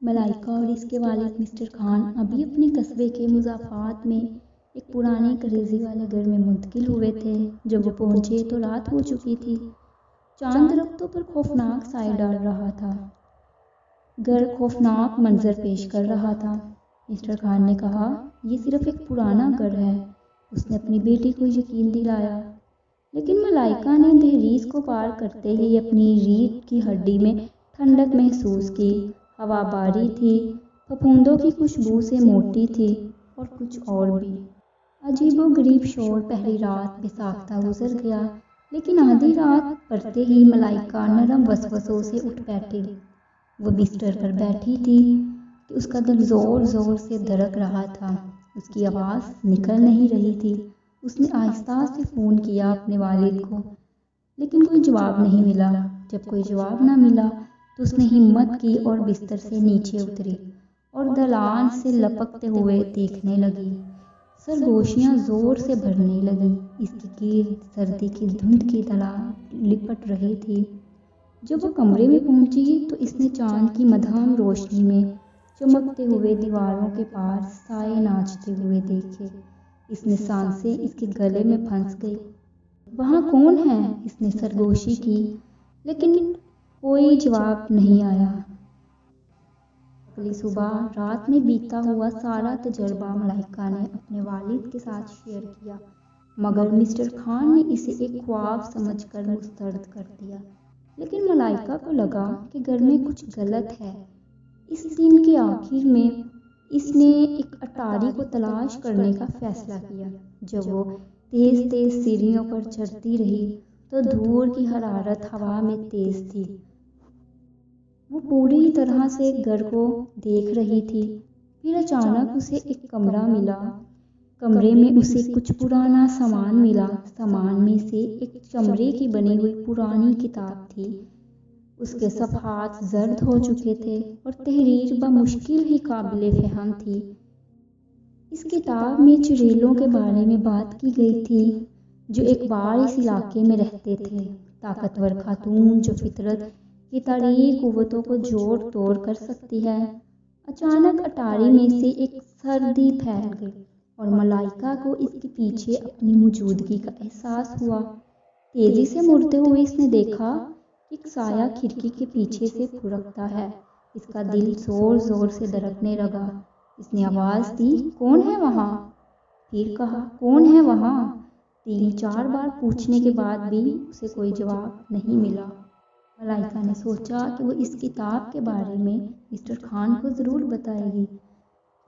ملائکہ اور اس کے والد مسٹر خان ابھی اپنے قصبے کے مضافات میں ایک پرانے کریزی والے گھر میں منتقل ہوئے تھے۔ جب وہ پہنچے تو رات ہو چکی تھی۔ چاند درختوں پر خوفناک سائے ڈال رہا تھا۔ گھر خوفناک منظر پیش کر رہا تھا۔ مسٹر خان نے کہا، یہ صرف ایک پرانا گھر ہے۔ اس نے اپنی بیٹی کو یقین دلایا۔ لیکن ملائکہ نے دہلیز کو پار کرتے ہی اپنی ریڑھ کی ہڈی میں ٹھنڈک محسوس کی۔ ہوا باری تھی، پھپھوندوں کی خوشبو سے موٹی تھی اور کچھ اور بھی۔ عجیب و غریب شور پہلی رات بے ساختہ گزر گیا، لیکن آدھی رات پڑتے ہی ملائکہ نرم وسوسوں سے اٹھ بیٹھی۔ وہ بستر پر بیٹھی تھی کہ اس کا دل زور زور سے دھڑک رہا تھا۔ اس کی آواز نکل نہیں رہی تھی۔ اس نے آہستہ سے فون کیا اپنے والد کو، لیکن کوئی جواب نہیں ملا۔ جب کوئی جواب نہ ملا تو اس نے ہمت کی اور بستر سے نیچے اتری اور دالان سے لپکتے ہوئے دیکھنے لگی۔ سرگوشیاں زور سے بھرنے لگیں۔ اس کے گرد سردی کی دھند کی طرح لپٹ رہی تھی۔ جب وہ کمرے میں پہنچی تو اس نے چاند کی مدھم روشنی میں چمکتے ہوئے دیواروں کے پاس سائے ناچتے ہوئے دیکھے۔ اس نے سانسیں اس کے گلے میں پھنس گئی۔ وہاں کون ہے؟ اس نے سرگوشی کی، لیکن کوئی جواب نہیں آیا۔ اگلی صبح رات میں بیتا ہوا سارا تجربہ ملائکہ نے اپنے والد کے ساتھ شیئر کیا، مگر مسٹر خان نے اسے ایک خواب سمجھ کر مسترد کر دیا۔ لیکن ملائکہ کو لگا کہ گھر میں کچھ غلط ہے۔ اس دن کے آخر میں اس نے ایک اٹاری کو تلاش کرنے کا فیصلہ کیا۔ جب وہ تیز تیز سیڑھیوں پر چڑھتی رہی تو دھوڑ کی حرارت ہوا میں تیز تھی۔ وہ پوری طرح سے گھر کو دیکھ رہی تھی۔ پھر اچانک اسے ایک کمرہ ملا۔ کمرے میں اسے کچھ پرانا سامان ملا۔ سامان میں سے ایک چمڑے کی بنی ہوئی پرانی کتاب تھی۔ اس کے صفحات زرد ہو چکے تھے اور تحریر بمشکل ہی قابل فہم تھی۔ اس کتاب میں چڑیلوں کے بارے میں بات کی گئی تھی جو ایک بار اس علاقے میں رہتے تھے، طاقتور خاتون جو فطرت کی تاریک قوتوں کو جوڑ توڑ کر سکتی ہے۔ اچانک اٹاری میں سے ایک سردی پھیل گئی اور ملائکہ کو اس کے پیچھے اپنی موجودگی کا احساس ہوا۔ تیزی سے مڑتے ہوئے اس نے دیکھا کہ ایک سایہ کھڑکی کے پیچھے سے کھڑکتا ہے۔ اس کا دل زور زور سے دھڑکنے لگا۔ اس نے آواز دی، کون ہے وہاں؟ پھر کہا، کون ہے وہاں؟ 3-4 بار پوچھنے کے بعد بھی اسے کوئی جواب نہیں ملا۔ ملائکہ نے سوچا کہ وہ اس کتاب کے بارے میں مسٹر خان کو ضرور بتائے گی۔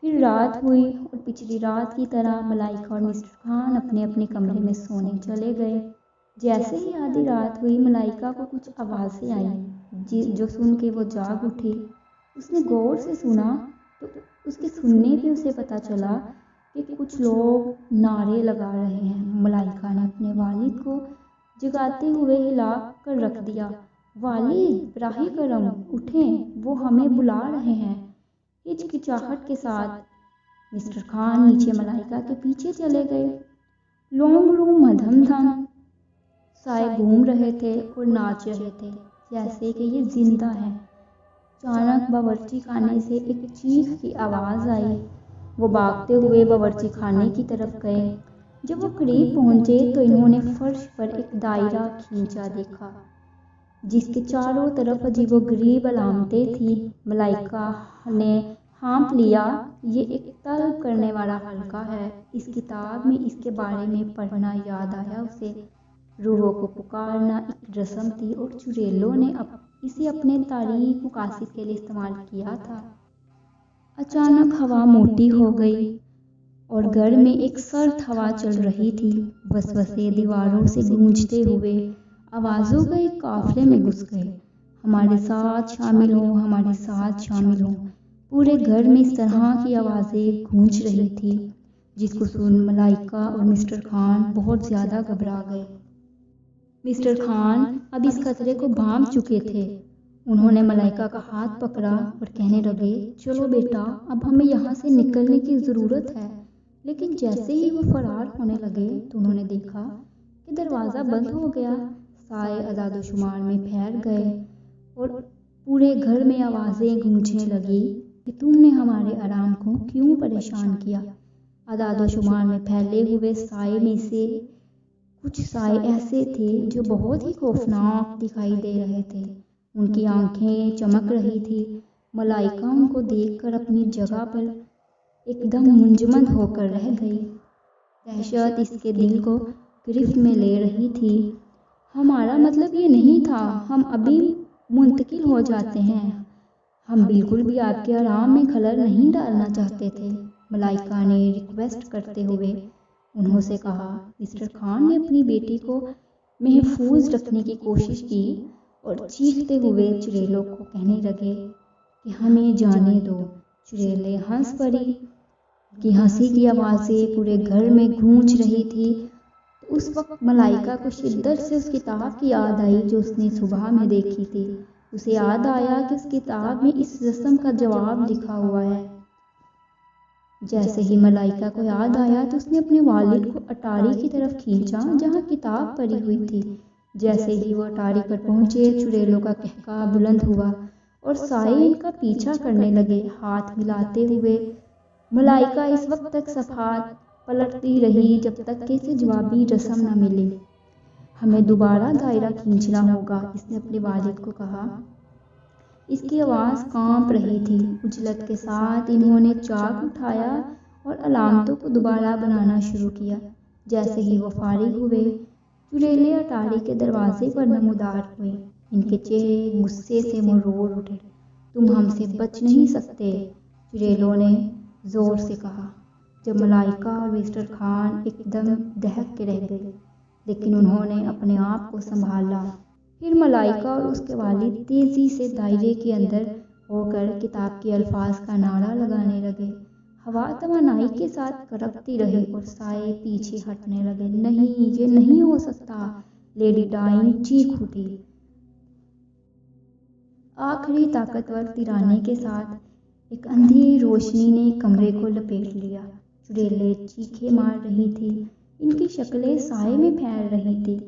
پھر رات ہوئی اور پچھلی رات کی طرح ملائکہ اور مسٹر خان اپنے اپنے کمرے میں سونے چلے گئے۔ جیسے ہی آدھی رات ہوئی ملائکہ کو کچھ آوازیں آئیں جو سن کے وہ جاگ اٹھی۔ اس نے غور سے سنا تو اس کے سننے پہ اسے پتہ چلا کہ کچھ لوگ نعرے لگا رہے ہیں۔ ملائکہ نے اپنے والد کو جگاتے ہوئے ہلا کر رکھ دیا۔ والد، براہ کرم اٹھیں، وہ ہمیں بلا رہے ہیں۔ ہچکچاہٹ کے ساتھ مسٹر خان نیچے ملائکہ کے پیچھے چلے گئے۔ لونگ روم مدھم تھا۔ سائے گھوم رہے تھے اور ناچ رہے تھے جیسے کہ یہ زندہ ہے۔ اچانک باورچی خانے سے ایک چیخ کی آواز آئی۔ وہ بھاگتے ہوئے باورچی خانے کی طرف گئے۔ جب وہ قریب پہنچے تو انہوں نے فرش پر ایک دائرہ کھینچا دیکھا جس کے چاروں طرف عجیب و غریب علامتیں تھیں۔ ملائکہ نے ہانپ لیا۔ یہ ایک طلب کرنے والا حلقہ ہے۔ اس کتاب میں اس کے بارے میں پڑھنا یاد آیا اسے۔ روحوں کو پکارنا ایک رسم تھی اور چڑیلوں نے اسے اپنے تاریک مقاصد کے لیے استعمال کیا تھا۔ اچانک ہوا موٹی ہو گئی اور گھر میں ایک سرد ہوا چل رہی تھی۔ وسوسے دیواروں سے گونجتے ہوئے آوازوں کا ایک قافلے میں گھس گئے۔ ہمارے ساتھ شامل ہوں، ہمارے ساتھ شامل ہوں۔ پورے گھر میں اس طرح کی آوازیں گونج رہی تھی جس کو سن ملائکہ اور مسٹر خان بہت زیادہ گھبرا گئے۔ مسٹر خان اب اس خطرے کو بھانپ چکے تھے۔ انہوں نے ملائکہ کا ہاتھ پکڑا اور کہنے لگے، چلو بیٹا، اب ہمیں یہاں سے نکلنے کی ضرورت ہے۔ لیکن جیسے ہی وہ فرار ہونے لگے تو انہوں نے دیکھا کہ دروازہ بند ہو گیا۔ سائے عدد و شمار میں پھیل گئے اور پورے گھر میں آوازیں گونجنے لگی کہ تم نے ہمارے آرام کو کیوں پریشان کیا۔ اعداد و شمار میں پھیلے ہوئے سائے میں سے کچھ سائے ایسے تھے جو بہت ہی خوفناک دکھائی دے رہے تھے۔ ان کی آنکھیں چمک رہی تھی۔ ملائکہ ان کو دیکھ کر اپنی جگہ پر ایک دم منجمد ہو کر رہ گئی۔ دہشت اس کے دل کو گرفت میں لے رہی تھی۔ ہمارا مطلب یہ نہیں تھا، ہم ابھی منتقل ہو جاتے ہیں، ہم بالکل بھی آپ کے آرام میں خلل نہیں ڈالنا چاہتے تھے، ملائکہ نے ریکویسٹ کرتے ہوئے انہوں سے کہا۔ مسٹر خان نے اپنی بیٹی کو محفوظ رکھنے کی کوشش کی اور چیختے ہوئے چڑیلوں کو کہنے لگے کہ ہمیں جانے دو۔ چڑیلیں ہنس پڑی۔ ان کی ہنسی کی آوازیں پورے گھر میں گونج رہی تھی۔ اس وقت ملائکہ کو شدت سے اس کتاب کی یاد آئی جو اس نے صبح میں دیکھی تھی۔ اسے یاد آیا کہ اس کتاب میں اس رسم کا جواب لکھا ہوا ہے۔ جیسے ہی ملائکہ کو یاد آیا تو اس نے اپنے والد کو اٹاری کی طرف کھینچا جہاں کتاب پڑی ہوئی تھی۔ جیسے ہی وہ اٹاری پر پہنچے، چڑیلوں کا قہقہا بلند ہوا اور سائے ان کا پیچھا کرنے لگے، ہاتھ ملاتے ہوئے۔ ملائکہ اس وقت تک صفحات پلٹتی رہی جب تک کہ اسے جوابی رسم نہ ملی۔ ہمیں دوبارہ دائرہ کھینچنا ہوگا، اس نے اپنے والد کو کہا۔ اس کی آواز کانپ رہی تھی۔ عجلت کے ساتھ انہوں نے چاک اٹھایا اور علامتوں کو دوبارہ بنانا شروع کیا۔ جیسے ہی وہ فارغ ہوئے، چڑیلے اٹاری کے دروازے پر نمودار ہوئے۔ ان کے چہرے غصے سے مرور اٹھے۔ تم ہم سے بچ نہیں سکتے، چڑیلوں نے زور سے کہا۔ جب ملائکہ اور مسٹر خان ایک دم دہک کے رہ گئے، لیکن انہوں نے اپنے آپ کو سنبھالا۔ پھر ملائکہ اور اس کے والد تیزی سے دائرے کے اندر ہو کر کتاب کے الفاظ کا نعرہ لگانے لگے۔ ہوا توانائی کے ساتھ کڑکتی رہی اور سائے پیچھے ہٹنے لگے۔ نہیں، یہ نہیں ہو سکتا، لیڈی ڈائن چیخ اٹھی۔ آخری طاقتور ترانے کے ساتھ ایک اندھی روشنی نے کمرے کو لپیٹ لیا۔ چڑیلیں چیخیں مار رہی تھیں، ان کی شکلیں سائے میں پھیل رہی تھیں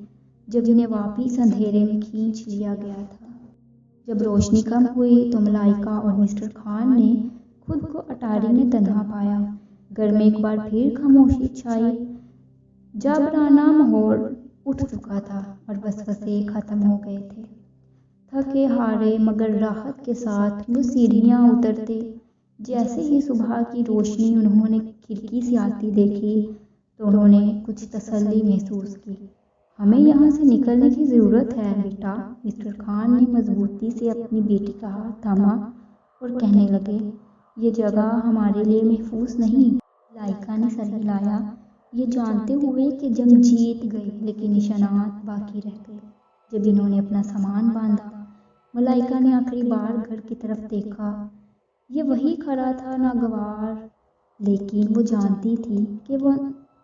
جب انہیں واپس اندھیرے میں کھینچ لیا گیا تھا۔ جب روشنی کم ہوئی تو ملائکہ اور مسٹر خان نے خود کو اٹاری میں تنہا پایا۔ گھر میں ایک بار پھر خاموشی چھائی۔ جابرانہ ماحول اٹھ چکا تھا اور وسوسے ختم ہو گئے تھے۔ تھکے ہارے مگر راحت کے ساتھ وہ سیڑھیاں اترتے۔ جیسے ہی صبح کی روشنی انہوں نے کھڑکی سے آتی دیکھی تو انہوں نے کچھ تسلی محسوس کی۔ ہمیں یہاں سے نکلنے کی ضرورت ہے بیٹا، مسٹر خان نے مضبوطی سے اپنی بیٹی کا ہاتھ تھاما اور کہنے لگے۔ یہ جگہ ہمارے لیے محفوظ نہیں۔ ملائکہ نے سر ہلایا، یہ جانتے ہوئے کہ جنگ جیت گئی، لیکن نشانات باقی رہ گئے۔ جب انہوں نے اپنا سامان باندھا، ملائکہ نے آخری بار گھر کی طرف دیکھا۔ یہ وہی کھڑا تھا، ناگوار، لیکن وہ جانتی تھی کہ وہ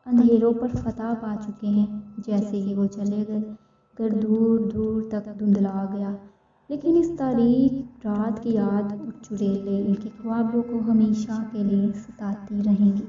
اندھیروں پر فتح پا چکے ہیں۔ جیسے ہی وہ چلے گئے، گھر دور دور تک دھندلا گیا، لیکن اس تاریک رات کی یاد اور چڑیلیں ان کے خوابوں کو ہمیشہ کے لیے ستاتی رہیں گی۔